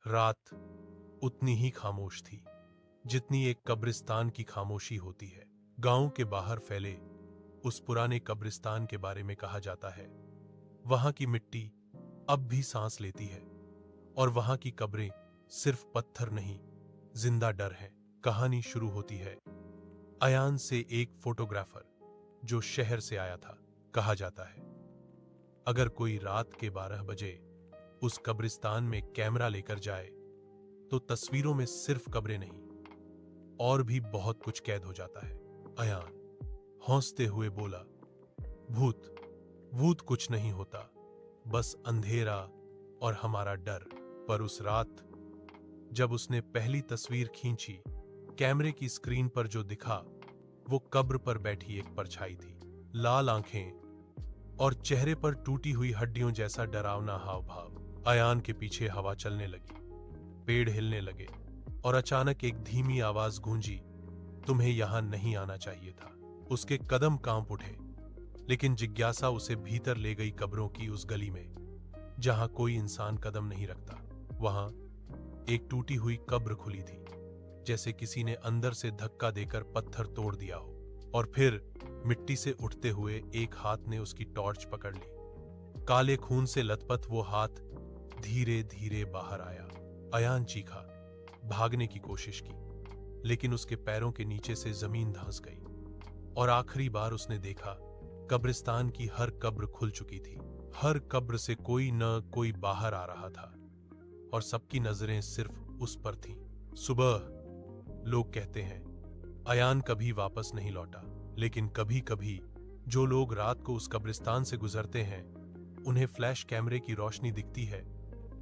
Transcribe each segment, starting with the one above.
रात उतनी ही खामोश थी जितनी एक कब्रिस्तान की खामोशी होती है। गांव के बाहर फैले उस पुराने कब्रिस्तान के बारे में कहा जाता है, वहां की मिट्टी अब भी सांस लेती है और वहां की कब्रें सिर्फ पत्थर नहीं, जिंदा डर है। कहानी शुरू होती है अयान से, एक फोटोग्राफर जो शहर से आया था। कहा जाता है अगर कोई रात के 12 बजे उस कब्रिस्तान में कैमरा लेकर जाए तो तस्वीरों में सिर्फ कब्रें नहीं और भी बहुत कुछ कैद हो जाता है। अयान हौंसते हुए बोला, भूत भूत कुछ नहीं होता, बस अंधेरा और हमारा डर। पर उस रात जब उसने पहली तस्वीर खींची, कैमरे की स्क्रीन पर जो दिखा वो कब्र पर बैठी एक परछाई थी। लाल आंखें और चेहरे पर टूटी हुई हड्डियों जैसा डरावना हाव भाव। अयान के पीछे हवा चलने लगी, पेड़ हिलने लगे और अचानक एक धीमी आवाज गूंजी, तुम्हें यहां नहीं आना चाहिए था। उसके कदम कांप उठे, लेकिन जिज्ञासा उसे भीतर ले गई, कब्रों की उस गली में जहां कोई इंसान कदम नहीं रखता। वहां एक टूटी हुई कब्र खुली थी, जैसे किसी ने अंदर से धक्का देकर पत्थर तोड़ दिया हो। और फिर मिट्टी से उठते हुए एक हाथ ने उसकी टॉर्च पकड़ ली। काले खून से लथपथ वो हाथ धीरे धीरे बाहर आया। अयान चीखा, भागने की कोशिश की, लेकिन उसके पैरों के नीचे से जमीन धंस गई और आखिरी बार उसने देखा, कब्रिस्तान की हर कब्र खुल चुकी थी। हर कब्र से कोई न कोई बाहर आ रहा था और सबकी नजरें सिर्फ उस पर थीं। सुबह लोग कहते हैं अयान कभी वापस नहीं लौटा, लेकिन कभी कभी जो लोग रात को उस कब्रिस्तान से गुजरते हैं उन्हें फ्लैश कैमरे की रोशनी दिखती है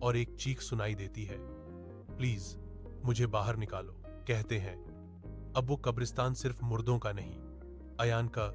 और एक चीख सुनाई देती है, प्लीज मुझे बाहर निकालो। कहते हैं अब वो कब्रिस्तान सिर्फ मुर्दों का नहीं, अयान का